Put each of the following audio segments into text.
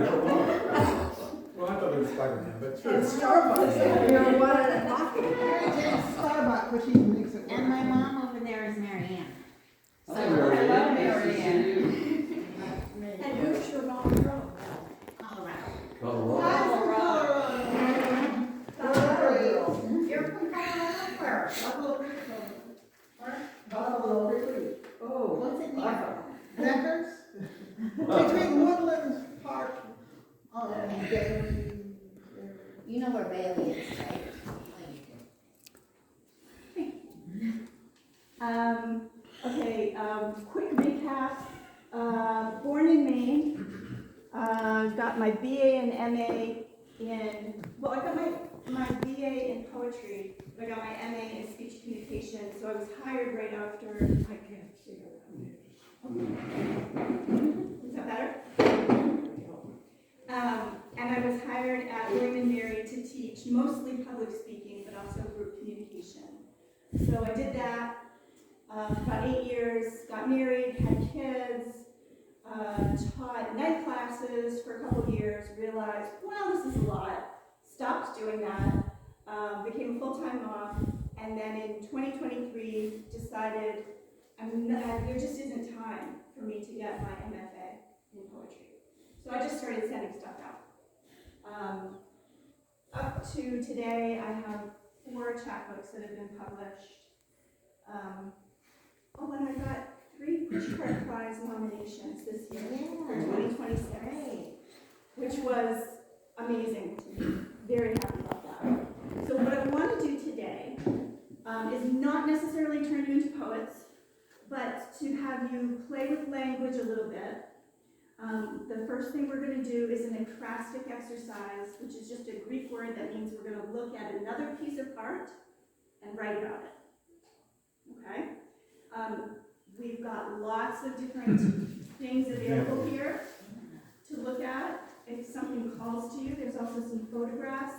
Well, I thought it was Spider-Man, but true. And Starbucks, you're one at a coffee. Mary Jane's Starbucks, which he makes it work. And my mom over there is Mary Ann. Oh, Mary Ann. Mary Ann. And where's your mom from? Colorado. Colorado. You're from Colorado where? Buffalo Creek. Oh, What's it near? Neckers? Between Woodlands Park and Bailey. You know where Bailey is, right? Quick recap. Born in Maine, got my BA and MA in, well, I got my BA in poetry, but I got my MA in speech communication, so I was hired right after. I can't see her. Is that better? And I was hired at William and Mary to teach mostly public speaking, but also group communication. So I did that about 8 years, got married, had kids, taught night classes for a couple of years, realized, well, this is a lot, stopped doing that, became a full-time mom, and then in 2023 decided there just isn't time for me to get my MFA in poetry. So I just started sending stuff out. Up to today, I have 4 chapbooks that have been published. And I got 3 Pushcart Prize nominations this year for 2026, which was amazing to me. Very happy about that. So what I want to do today is not necessarily turn you into poets, but to have you play with language a little bit. The first thing we're going to do is an acrostic exercise, which is just a Greek word that means we're going to look at another piece of art and write about it. Okay? We've got lots of different things available here to look at. If something calls to you, there's also some photographs.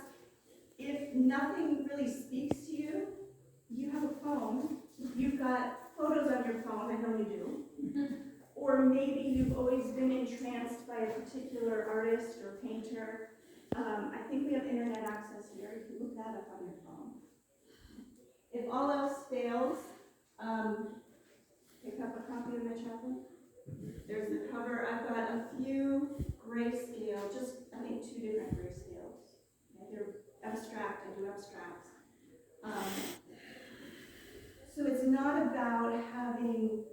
If nothing really speaks to you, you have a phone. You've got photos on your phone, I know you do. Or maybe you've always been entranced by a particular artist or painter. I think we have internet access here. You can look that up on your phone. If all else fails, pick up a copy of my chapbook. There's the cover. I've got a few grayscale, just I think 2 different grayscales. They're abstract, I do abstracts. So it's not about having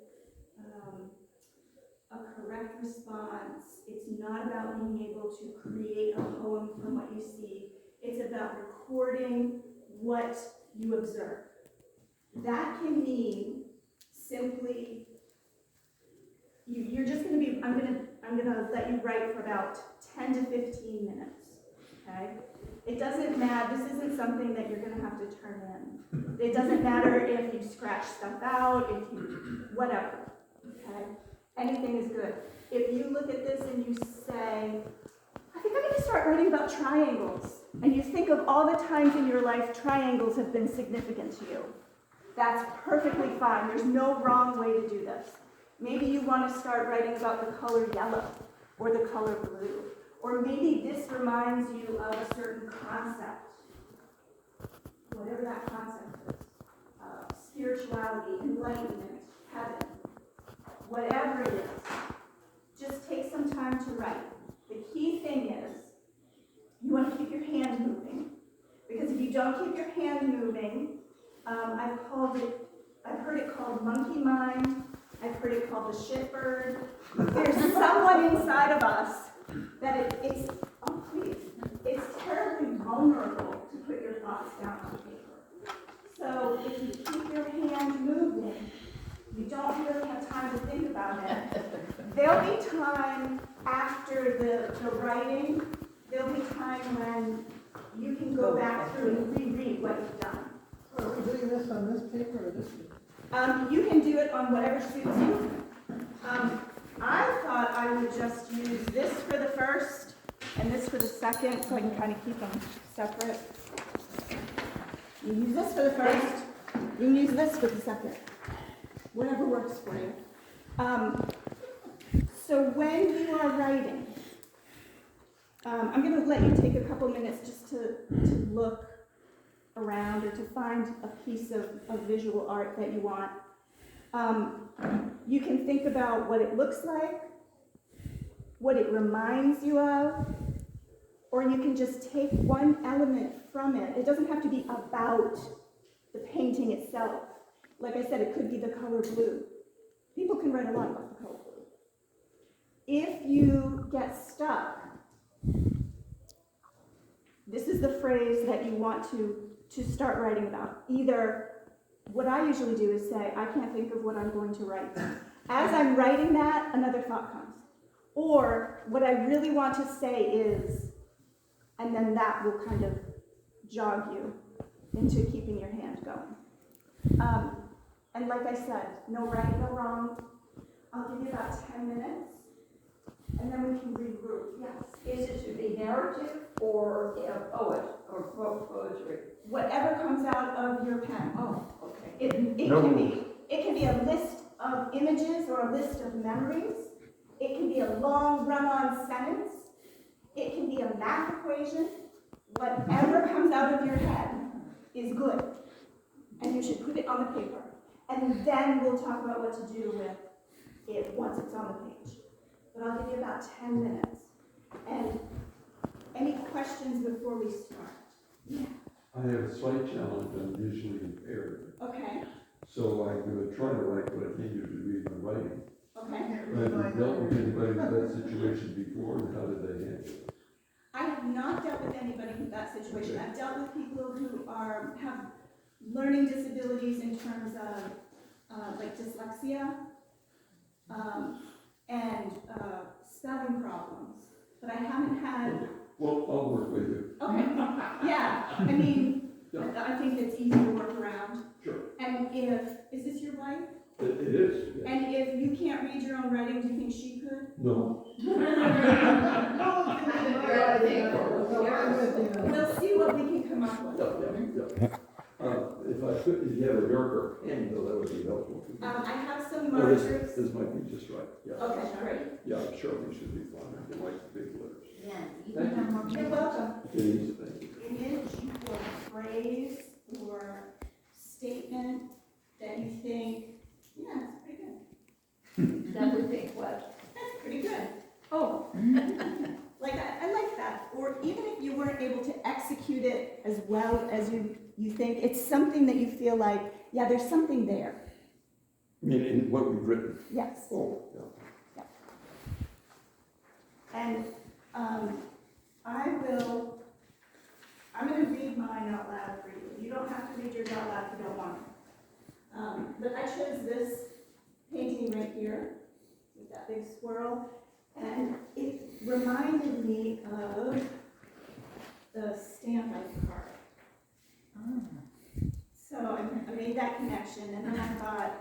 a correct response. It's not about being able to create a poem from what you see. It's about recording what you observe. That can mean simply, you're just going to be, I'm going to let you write for about 10 to 15 minutes, okay? It doesn't matter, this isn't something that you're going to have to turn in. It doesn't matter if you scratch stuff out, if you, whatever, okay? Anything is good. If you look at this and you say, I think I'm going to start writing about triangles, and you think of all the times in your life triangles have been significant to you, that's perfectly fine. There's no wrong way to do this. Maybe you want to start writing about the color yellow or the color blue, or maybe this reminds you of a certain concept, whatever that concept is, spirituality, enlightenment, heaven, whatever it is. Just take some time to write. The key thing is you want to keep your hand moving, because if you don't keep your hand moving, I've heard it called monkey mind. I've heard it called the shitbird. There's someone inside of us that it's terribly vulnerable to put your thoughts down on paper. So if you keep your hand moving, you don't really have time to think about it. There'll be time after the writing, there'll be time when you can go back through and reread what you've done. Are we doing this on this paper or this paper? You can do it on whatever suits you. I thought I would just use this for the first and this for the second, so I can kind of keep them separate. You use this for the first, you can use this for the second. Whatever works for you. So when you are writing, I'm gonna let you take a couple minutes just to look around or to find a piece of visual art that you want. You can think about what it looks like, what it reminds you of, or you can just take one element from it. It doesn't have to be about the painting itself. Like I said, it could be the color blue. People can write a lot about the color blue. If you get stuck, this is the phrase that you want to start writing about. Either, what I usually do is say, I can't think of what I'm going to write. As I'm writing that, another thought comes. Or, what I really want to say is, and then that will kind of jog you into keeping your hand going. And like I said, no right, no wrong. I'll give you about 10 minutes, and then we can regroup. Yes? Is it to be narrative or a poet or poetry? Whatever comes out of your pen. Oh, okay. It can be a list of images or a list of memories. It can be a long run-on sentence. It can be a math equation. Whatever comes out of your head is good. And you should put it on the paper. And then we'll talk about what to do with it once it's on the page. But I'll give you about 10 minutes. And any questions before we start? Yeah. I have a slight challenge. I'm visually impaired. Okay. So I'm going to try to write, but I can't usually read my writing. Okay. Have you dealt with anybody with that situation before, and how did they handle it? I have not dealt with anybody with that situation. Okay. I've dealt with people who have learning disabilities in terms of like dyslexia and spelling problems, but I haven't had. Well, I'll work with you. Okay. Yeah. I mean, Yeah. I think it's easy to work around. Sure. And is this your wife? It is. Yeah. And if you can't read your own writing, do you think she could? No. We'll see what we can come up with. Yeah. If you have a darker pen, though, that would be helpful. I have some Oh, markers. this might be just right. Yeah. Okay, great. Yeah, Sharpie should be fine. I can write the big letters. Yeah, you Thank can have more. You're welcome. Denise, thank you. Image or phrase or statement that you think, yeah, that's pretty good. That would think what? That's pretty good. Oh, like I like that. Or even if you weren't able to execute it as well as you think, it's something that you feel like, yeah, there's something there. I mean, in what we've written. Yes. Oh, yeah. And I'm going to read mine out loud for you. You don't have to read yours out loud if you don't want to. But I chose this painting right here with that big swirl, and it reminded me of the stamp I carved. So I made that connection, and then I thought,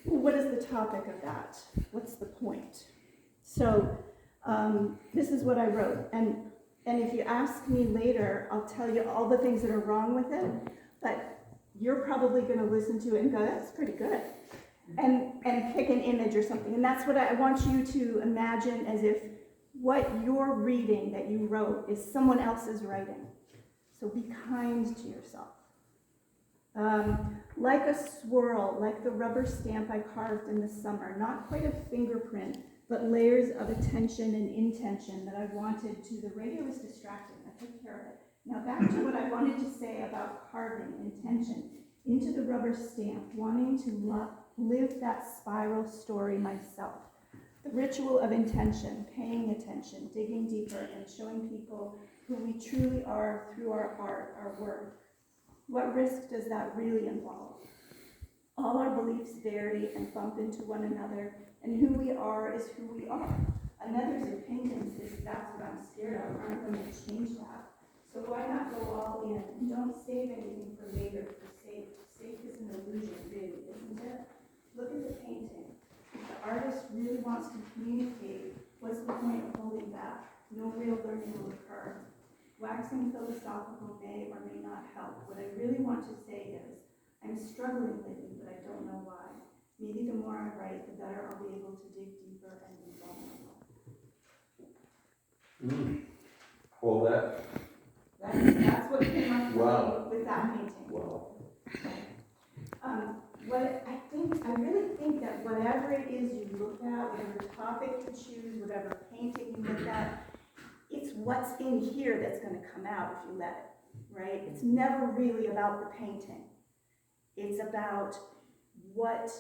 well, what is the topic of that? What's the point? So this is what I wrote, and if you ask me later, I'll tell you all the things that are wrong with it, but you're probably going to listen to it and go, that's pretty good, and pick an image or something. And that's what I want you to imagine, as if what you're reading that you wrote is someone else's writing. So be kind to yourself. Like a swirl, like the rubber stamp I carved in the summer, not quite a fingerprint, but layers of attention and intention that I wanted to. The radio was distracting, I took care of it. Now back to what I wanted to say about carving intention into the rubber stamp, wanting to live that spiral story myself. The ritual of intention, paying attention, digging deeper, and showing people who we truly are through our art, our work. What risk does that really involve? All our beliefs vary and bump into one another, and who we are is who we are. Another's opinions, if that's what I'm scared of, aren't going to change that. So why not go all in? And don't save anything for later, for safe. Safe is an illusion, really, isn't it? Look at the painting. If the artist really wants to communicate, what's the point of holding back? No real learning will occur. Waxing philosophical may or may not help. What I really want to say is, I'm struggling lately, but I don't know why. Maybe the more I write, the better I'll be able to dig deeper and be vulnerable. Call that? That's what came up for Wow. me with that painting. Wow. I really think that whatever it is you look at, whatever topic you choose, whatever painting you look at, it's what's in here that's gonna come out if you let it, right? It's never really about the painting. It's about what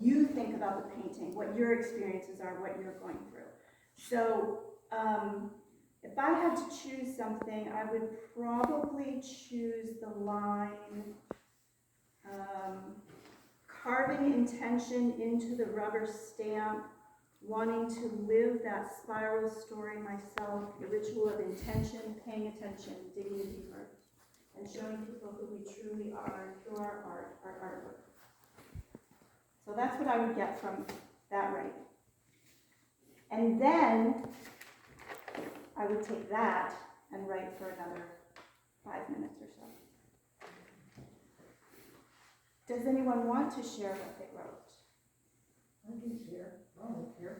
you think about the painting, what your experiences are, what you're going through. So, if I had to choose something, I would probably choose the line, carving intention into the rubber stamp, wanting to live that spiral story myself, the ritual of intention, paying attention, digging deeper, and showing people who we truly are through our art, our artwork. So that's what I would get from that writing. And then I would take that and write for another 5 minutes or so. Does anyone want to share what they wrote? I can share. I don't care.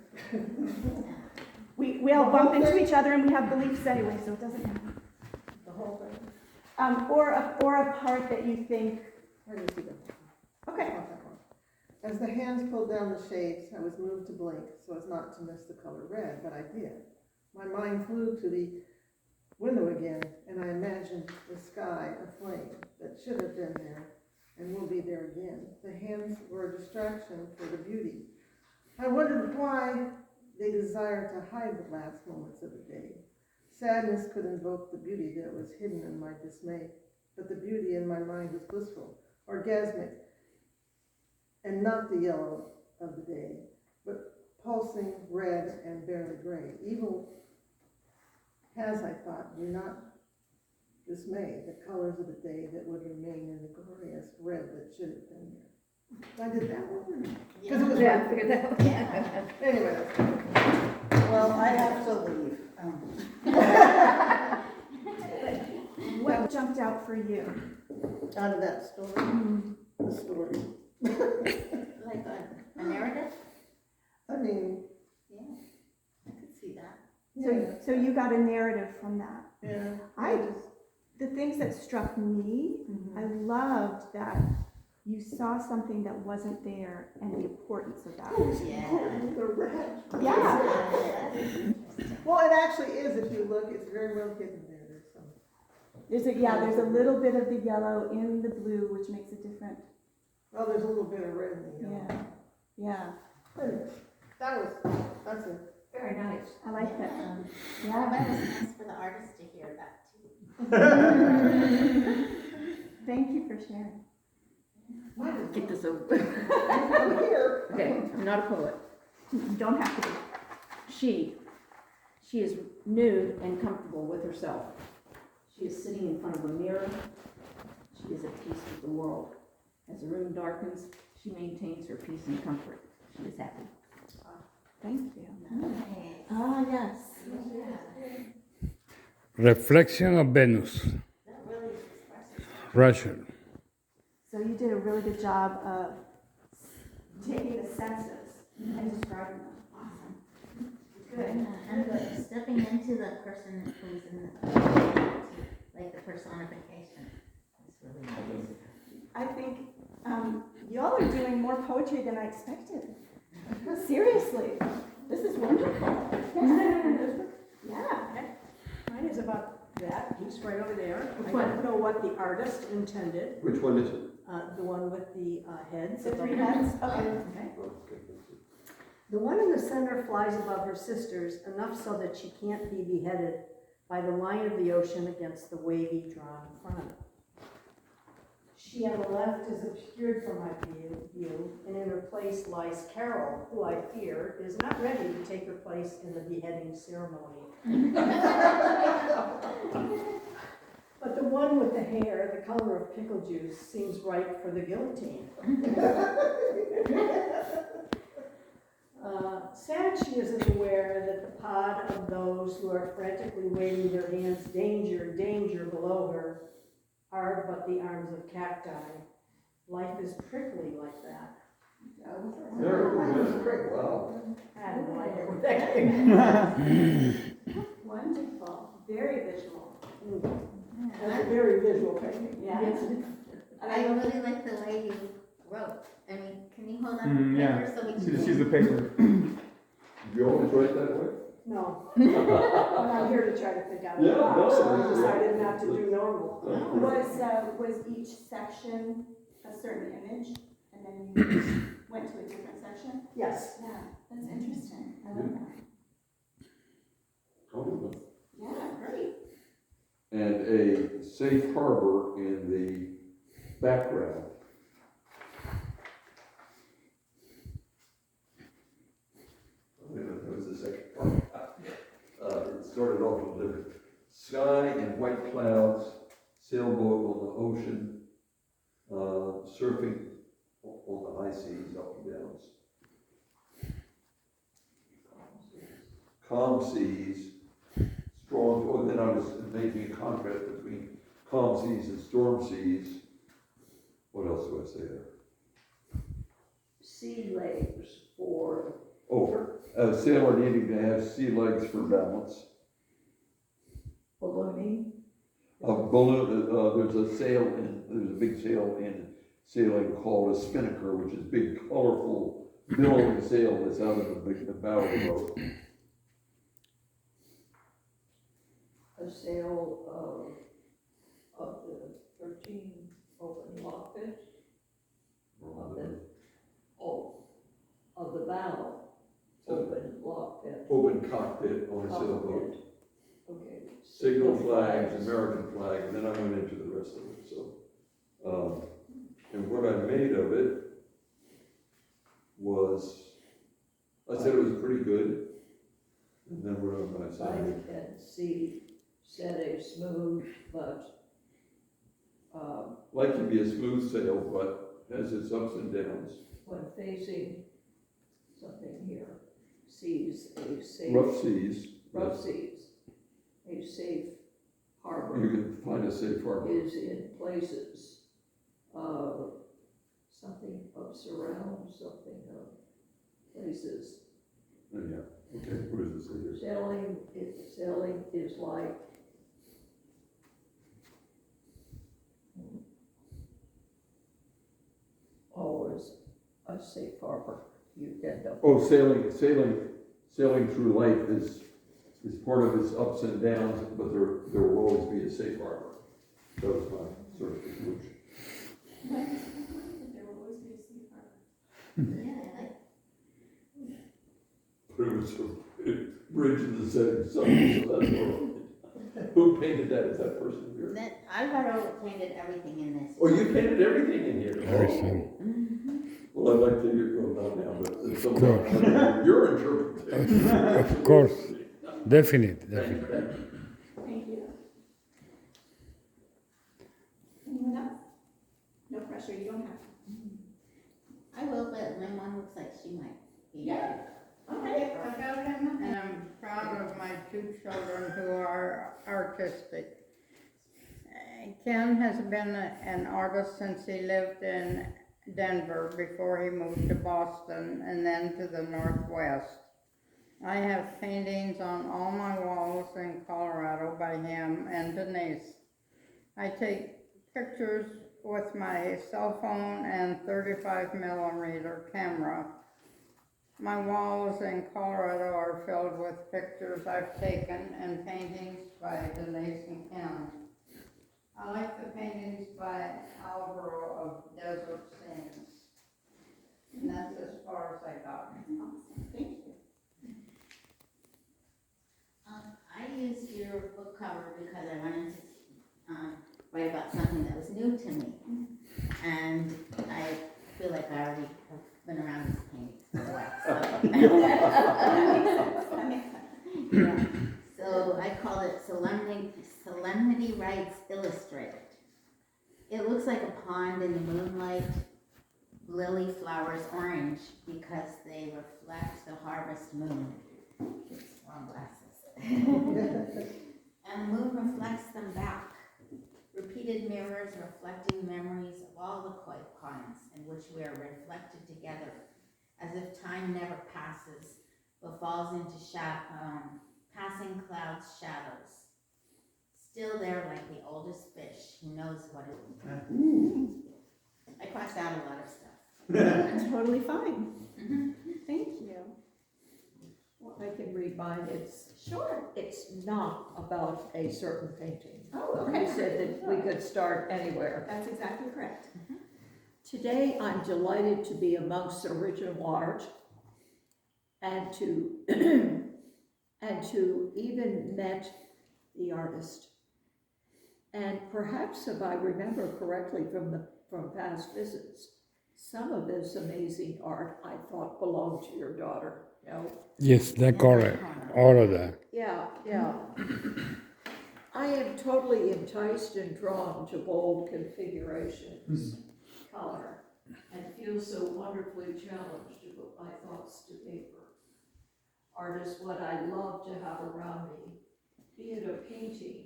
We all bump into each other and we have beliefs anyway, so it doesn't matter. The whole thing. Or a part that you think, I can see that. okay, Not that one. As the hands pulled down the shades, I was moved to blink so as not to miss the color red, but I did. My mind flew to the window again, and I imagined the sky aflame that should have been there and will be there again. The hands were a distraction for the beauty. I wondered why they desired to hide the last moments of the day. Sadness could invoke the beauty that was hidden in my dismay, but the beauty in my mind was blissful, orgasmic, and not the yellow of the day, but pulsing red and barely gray. Evil has, I thought, do not dismay the colors of the day that would remain in the glorious red that should have been there. I did that one. Because it was Yeah, I red. figured that out. Yeah. Anyway, Well, I have to leave. what jumped out for you? out of that story, the story. Like a narrative? I mean, Yeah, I could see that. yeah, So you got a narrative from that. yeah. The things that struck me, I loved that you saw something that wasn't there and the importance of that. Yeah. The red. Yeah. Well, it actually is, if you look, it's very well hidden there, there's some. There's a little bit of the yellow in the blue, which makes a different, Well, there's a little bit of red in the yellow. yeah. Anyway, that's it. Very nice. I like that. Yeah, Yeah. that was nice for the artist to hear that too. Thank you for sharing. Get this over. I'm here. Okay, I'm not a poet. You don't have to be. She is nude and comfortable with herself. She is sitting in front of a mirror. She is at peace with the world. As the room darkens, she maintains her peace and comfort. She is happy. Thank you. Okay. Ah, yes. Yeah, Reflection of Venus, that really expresses. Russian. So you did a really good job of taking the senses and describing them. Awesome. Good. And stepping into the person who's in the, like the personification. It's really nice. I think y'all are doing more poetry than I expected. Seriously, this is wonderful. Yeah. Mine is about that piece right over there. Which I one? don't know what the artist intended, Which one is it? the one with the heads. The above three the- heads. Okay. Okay. The one in the center flies above her sisters enough so that she can't be beheaded by the line of the ocean against the wavy drawn front. She on the left is obscured from my view, and in her place lies Carol, who I fear is not ready to take her place in the beheading ceremony. But the one with the hair, the color of pickle juice, seems ripe for the guillotine. Sad she isn't aware that the pod of those who are frantically waving their hands, danger, danger, below her, are but the arms of cacti. Life is prickly like that. Very well. I had no idea where that came from. Wonderful. Very visual. That's a very visual painting. Yeah. I really like the way you wrote. I mean, can you hold up the Yeah. paper so we can She's see? the paper. You always write that way? No, I'm not here to try to think out of the Yeah, box, so no, I decided not to do normal. Was each section a certain image, and then you went to a different section? Yes, Yeah, that's interesting. I love that. Compliment. Yeah, great. And a safe harbor in the background. That was the second part. It started off with the sky and white clouds, sailboat on the ocean, surfing on the high seas, up and downs. Calm seas, strong, oh, then I was making a contrast between calm seas and storm seas. What else do I say there? Sea legs for, Oh, a sailor needing to have sea legs for balance. ballooning. A balloon, there's a big sail in sailing called a spinnaker, which is big, colorful, billowing sail that's out of the bow of the boat. A sail of the 13 open lockpit, of the bow, open lockpit. Open cockpit on a sailboat. Okay. Signal flags, American flag, and then I went into the rest of it, so. And what I made of it was, I said it was pretty good. And then what am I Sight saying? and sea set a smooth but Like to be a smooth sail, but has its ups and downs. when facing something here, sees a safe. Rough seas. Rough yes. seas, a safe harbor. You can find a safe harbor. Is in places, something of surround, something of places. Oh, yeah, okay, what does it say here? Sailing is like always a safe harbor. You end up. Oh, sailing through life is part of its ups and downs, but there will always be a safe harbor. That was my sort of conclusion. There will always be a safe harbor. Yeah, I like But it was a bridge in the setting sun, so that's all. Who painted that? Is that person here? that. Alvaro painted everything in this. Oh, you painted everything in here? Everything. Well, I'd like to hear, well, not now, but sometime, your interpretation. Of course, definitely. Thank you. Anyone else? No pressure, you don't have to. I will, but my mom looks like she might be. Yeah. Okay, about him, and I'm proud of my two children who are artistic. Ken has been an artist since he lived in Denver before he moved to Boston and then to the Northwest. I have paintings on all my walls in Colorado by him and Denise. I take pictures with my cell phone and 35mm camera. My walls in Colorado are filled with pictures I've taken and paintings by Denise and Ken. I like the paintings by Alvaro of desert scenes. And that's as far as I got. Awesome, thank you. I used your book cover because I wanted to write about something that was new to me. And I feel like I already have been around this painting for a while. That makes sense. Yeah. So I call it Solemnity Rites Illustrated. It looks like a pond in the moonlight, lily flowers orange because they reflect the harvest moon. It's wrong glasses. And the moon reflects them back. Repeated mirrors reflecting memories of all the koi ponds in which we are reflected together, as if time never passes, but falls into passing clouds' shadows. still there like the oldest fish. He knows what it Ooh. I crossed out a lot of stuff. That's totally fine. Thank you. I can read mine, Sure. it's not about a certain painting. Oh, You said that we could start anywhere. That's exactly correct. Today, I'm delighted to be amongst original art and to, and to even met the artist. And perhaps if I remember correctly from past visits, some of this amazing art I thought belonged to your daughter, you know? Yes, that's correct. All of that. Yeah. I am totally enticed and drawn to bold configurations, color, and feel so wonderfully challenged to put my thoughts to paper. Art is what I love to have around me, be it a painting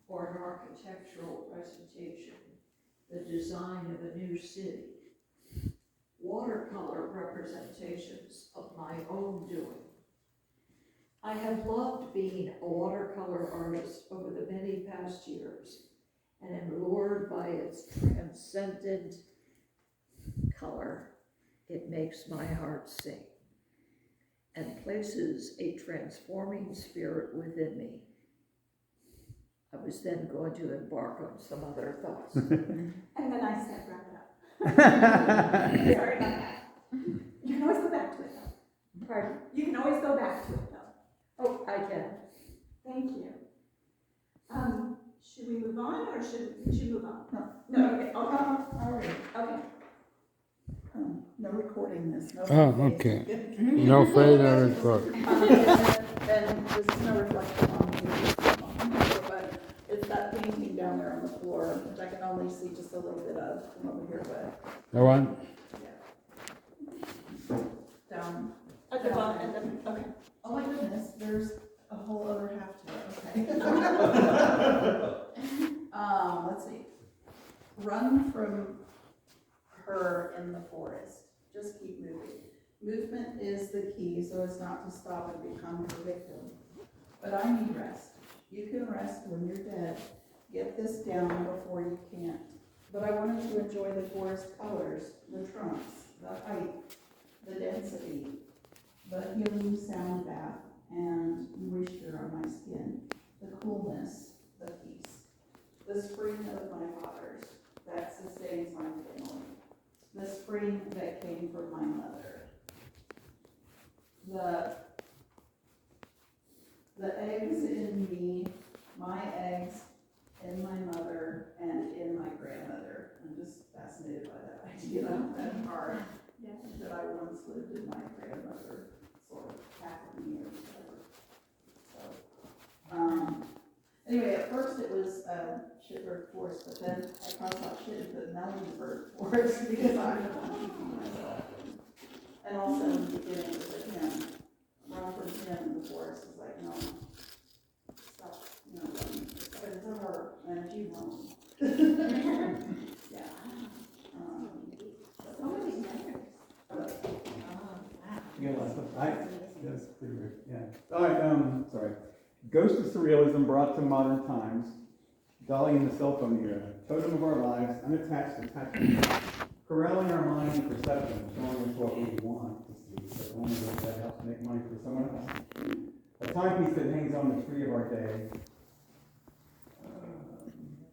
or an architectural presentation, the design of a new city, watercolor representations of my own doing. I have loved being a watercolor artist over the many past years and am lured by its transcendent color. It makes my heart sing and places a transforming spirit within me. I was then going to embark on some other thoughts. And then I said, wrap it up. Sorry about that. You can always go back to it though. Pardon? You can always go back to it though. Oh, I can. Thank you. Should we move on or should we move on? No. Okay. All right. Okay. No recording this. No Oh, okay. No further record. And this is no reflection on you, but it's that painting down there on the floor, which I can only see just a little bit of from over here, but The one? down. At the bottom, and then, okay. Oh my goodness, there's a whole other half to it, okay. Let's see. Run from her in the forest. Just keep moving. Movement is the key, so as not to stop and become her victim. But I need rest. You can rest when you're dead. Get this down before you can't. But I wanted to enjoy the forest colors, the trunks, the height, the density, the healing sound bath, and moisture on my skin, the coolness, the peace, the spring of my fathers that sustains my family, the spring that came from my mother, the eggs in me, my eggs in my mother and in my grandmother. I'm just fascinated by that idea, that part. Yeah. That I once lived in my grandmother, sort of half of me or whatever. So, anyway, at first it was shitbird forest, but then I crossed out shit and put Mellingbird forest because I'm keeping myself. And also in the beginning it was like him, run from him, the forest was like, no, stop, but it's a her, and she won't. Yeah. So many layers. Yeah, that's pretty weird, yeah. All right, sorry. Ghost of Surrealism brought to modern times. Dolly in the cell phone era. Totem of our lives, unattached attachment. Corralling our mind and perception, showing us what we want to see, but only if that helps make money for someone else. A timepiece that hangs on the tree of our day.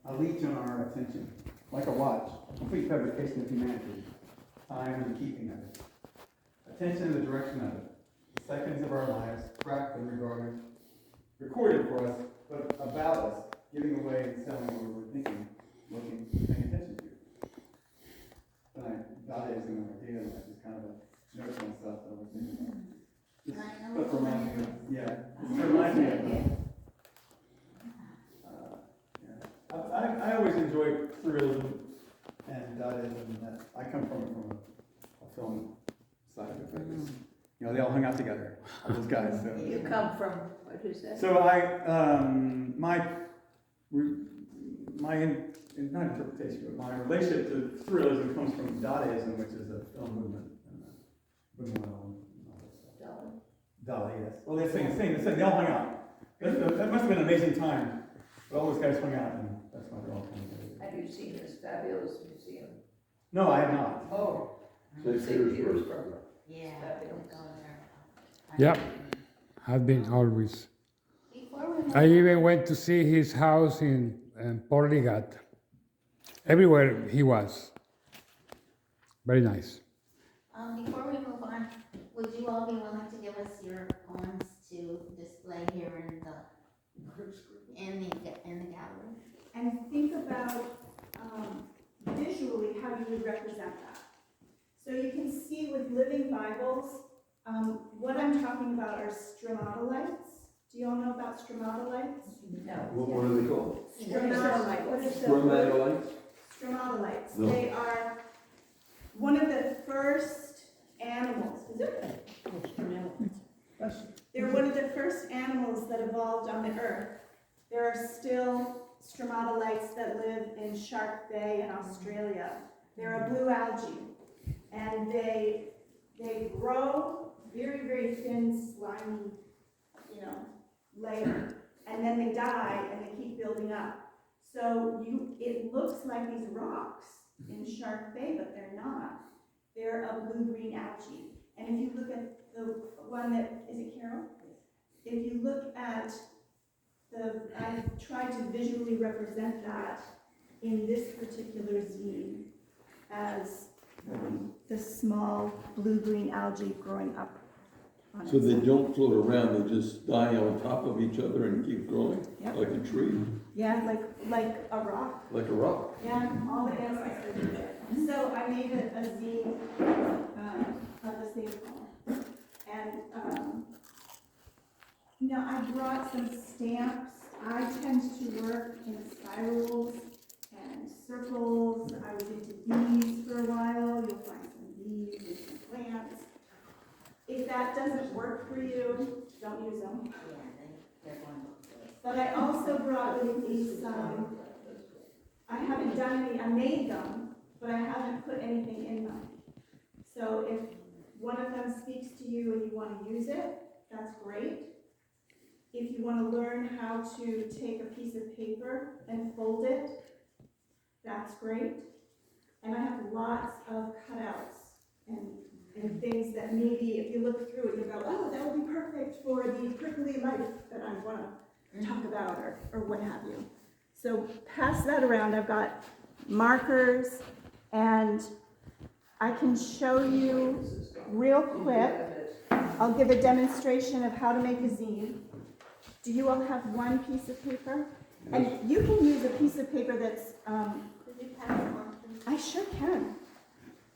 A leech on our attention. Like a watch, a complete fabrication of humanity. Time and the keeping of it. Attention and the direction of it. The seconds of our lives, tracked and recorded for us, but about us, giving away and selling what we were thinking, looking, paying attention to. That is an idea, and that's just kind of a note on stuff that I was thinking about. Just reminds me of, just reminds me of, I always enjoy surrealism and Dadaism. I come from a film side of it. They all hung out together, all those guys. So. You come from, what is that? So not interpretation, but my relationship to surrealism comes from Dadaism, which is a film movement. Buñuel and all that stuff. Dali, yes. Well, they all hung out. That must have been an amazing time. So all those guys hung out, and that's why they're all coming together. Have you seen this fabulous museum? No, I have not. Oh. St. St. Petersburg. Petersburg. Yeah, Fabulous. go there. Yep. I've been always. Before we move I even went to see his house in Portligat. Everywhere he was. Very nice. Before we move on, would you all be willing to give us your poems to display here in the gallery? And think about visually how you would represent that. So you can see with living Bibles, what I'm talking about are stromatolites. Do you all know about stromatolites? No. What are they called? Stromatolites. Stromatolites? Stromatolites. No. They are one of the first animals. They're one of the first animals that evolved on the earth. There are still stromatolites that live in Shark Bay in Australia. They're a blue algae, and they grow very, very thin, slimy, layer, and then they die and they keep building up. So it looks like these rocks in Shark Bay, but they're not. They're a blue-green algae. And if you look at the one that, is it Carol? If you look at I tried to visually represent that in this particular zine as the small blue-green algae growing up on So its they own. don't float around, they just die on top of each other and keep growing, Yep. like a tree, Yeah, like a rock. like a rock. Yeah, all the ancestors are there. So I made a zine of the same poem. And I brought some stamps. I tend to work in spirals and circles. I was into bees for a while. You'll find some bees and some plants. If that doesn't work for you, don't use them. Yeah, they're going to play. But I also brought with me some, I haven't done any, I made them, but I haven't put anything in them. So if one of them speaks to you and you want to use it, that's great. If you want to learn how to take a piece of paper and fold it, that's great. And I have lots of cutouts and things that maybe if you look through it, you go, oh, that would be perfect for the prickly life that I want to talk about or what have you. So pass that around. I've got markers, and I can show you real quick. I'll give a demonstration of how to make a zine. Do you all have one piece of paper? And you can use a piece of paper that's, Could you pass it on, please? I sure can.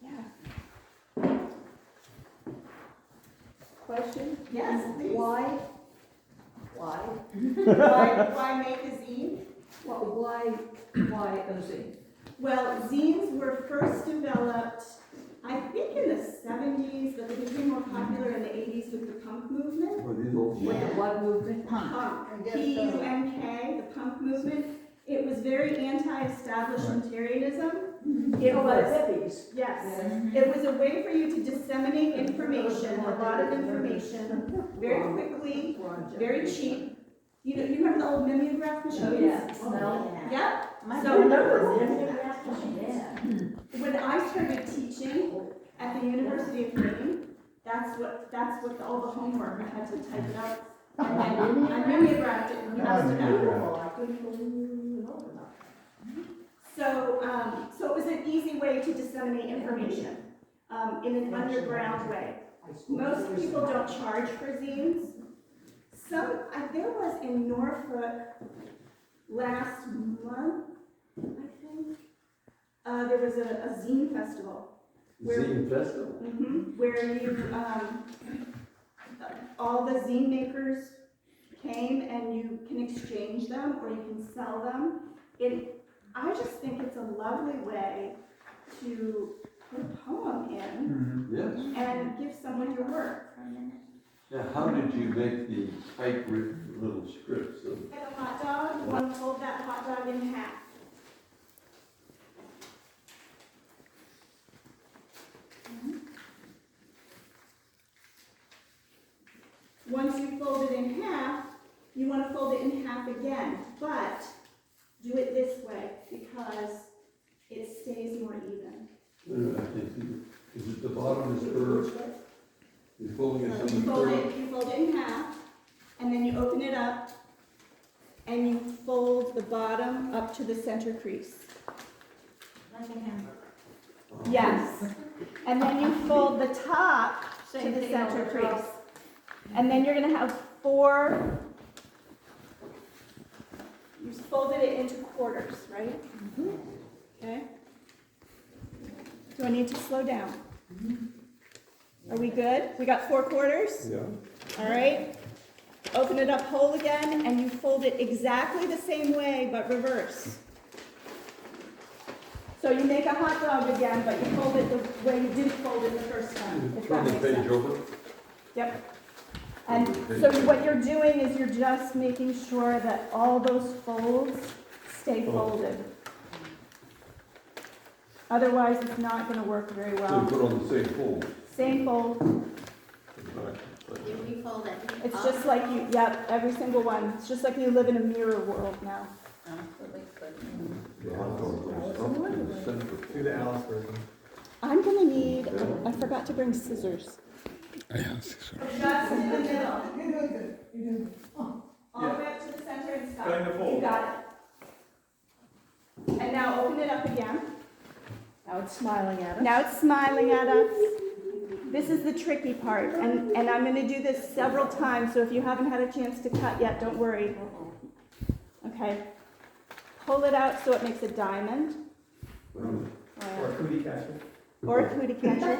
Yeah. Question? Yes, please. Why? Why make a zine? Well, why a zine? Well, zines were first developed, I think in the 70s, but they became more popular in the 80s with the punk movement. Are these all? With the what movement? Punk, P-U-N-K, the punk movement. It was very anti-establishmentarianism. It was, hippies. yes, it was a way for you to disseminate information, a lot of information, very quickly, very cheap. You remember the old mimeograph machines? Yeah. Yeah. My So- yeah. When I started teaching at the University of Maine, that's what all the homework, I had to type it out. And then I mimeographed it and passed it out. I couldn't believe it. So it was an easy way to disseminate information, in an underground way. Most people don't charge for zines. There was in Norfolk last month, I think, there was a zine festival. Zine festival? Where you, all the zine makers came and you can exchange them or you can sell them. I just think it's a lovely way to put a poem in Yes. and give someone your work. Now, how did you make the typewritten little scripts of? Get a hot dog, you want to fold that hot dog in half. Once you fold it in half, you want to fold it in half again, but do it this way because it stays more even. Is it the bottom is curved? You're folding it from You the fold curve? it, you fold it in half, and then you open it up, and you fold the bottom up to the center crease. Like a hamburger. Yes. And then you fold the top to Same the thing all center across. crease. And then you're gonna have 4, you folded it into quarters, right? Okay? Do I need to slow down? Are we good? We got 4 quarters? Yeah. All right? Open it up whole again, and you fold it exactly the same way, but reverse. So you make a hot dog again, but you fold it the way you didn't fold it the first time, if that Turn the makes page sense. over. Yep. And so what you're doing is you're just making sure that all those folds stay folded. Otherwise, it's not gonna work very So you well. put on the same fold. Same fold, You refold it. it's just like you, yep, every single one. It's just like you live in a mirror world now. The hot dog goes up to the center. Do the Alice version. I'm gonna need, I forgot to bring scissors. Yes, Just in the middle, You're doing good, you're doing good. all the way up to the center and stop. Cutting the fold. You got it. And now open it up again. Now it's smiling at us. Now it's smiling at us. This is the tricky part, and I'm gonna do this several times, so if you haven't had a chance to cut yet, don't worry. Okay. Pull it out so it makes a diamond. Or a cootie catcher. Or a cootie catcher.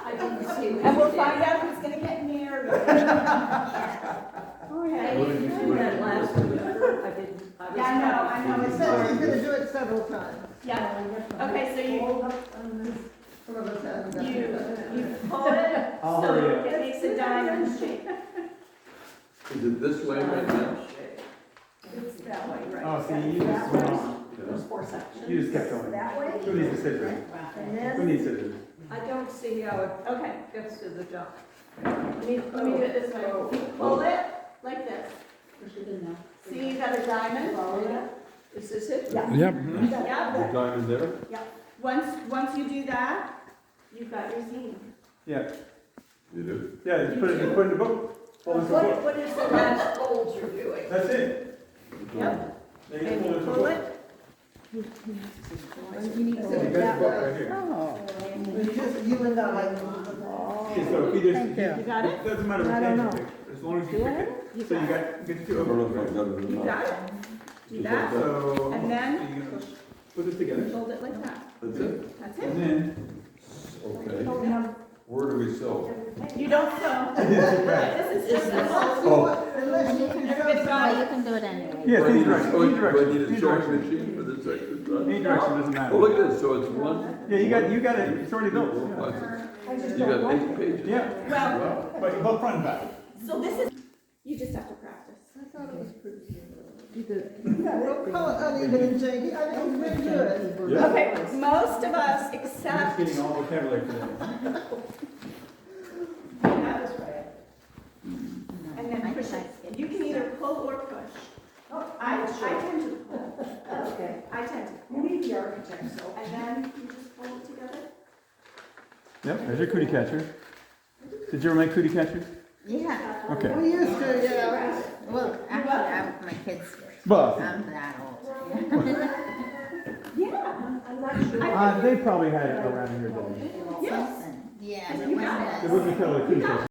I didn't see what And you we'll did. find out who's gonna get near. All I right. didn't do that last week. I didn't. I was Yeah, I know, It it's says he's hard. gonna do it several times. Yeah, okay, so you, Some of us haven't done you it. pull it I'll so hurry up. it makes a diamond shape. Is it this way right now? It's that way, right? Oh, see, you just went on. There's 4 sections. You just kept going. That way? Who needs the scissors? And Who then, needs scissors? I don't see how it Okay, gets to the jump. let me do it this way. You pull it like this. See, you got a diamond? Is this it? Yep. Yeah. The diamond there? Once you do that, you've got your zine. Yeah, You do? yeah, just put it in the book. Fold it in the book. What is the last fold you're doing? That's it. Yep. They can And fold it you in the pull book. it. You got the book right here. Oh, It's just you and I. Okay, so if you just, Thank you. You got it? it doesn't matter I don't what page you pick, as long as you pick it. You So you got it. got, get I two don't over. know if I got it or You not. got it? Do that. So. And then? so you're gonna put this together. Fold it like that. That's it? That's And it. then, Okay. Where do we sew? You don't sew. This is just a fold. Unless you can Everybody show got Well, you it? can do it anyway. yes, any Do direction, I any need direction, a any sewing direction. machine for this exercise? Any direction, doesn't matter. Oh, look at this, so it's one, Yeah, you got it, it's already built. Yeah. you got 8 pages. Yeah, Well, but both front and back. so this is, you just have to practice. I thought it was pretty. Yeah, don't call it uneven and janky. I think it's very good. Yeah. Okay, most of us I'm just except. getting all vocabulary today. That was right. And then push it. You can either pull or push. I tend to pull. okay. I tend to pull. You need the architect, so. And then you just pull it together. Yep, there's your cootie catcher. Did you ever make cootie catchers? Yeah, Okay. We used to, yeah. well, actually, my kids, But, I'm that old. Yeah. I'm not sure. they probably had it around here, though. Yes. Yeah, but You when got the- It wouldn't be called a cootie catcher.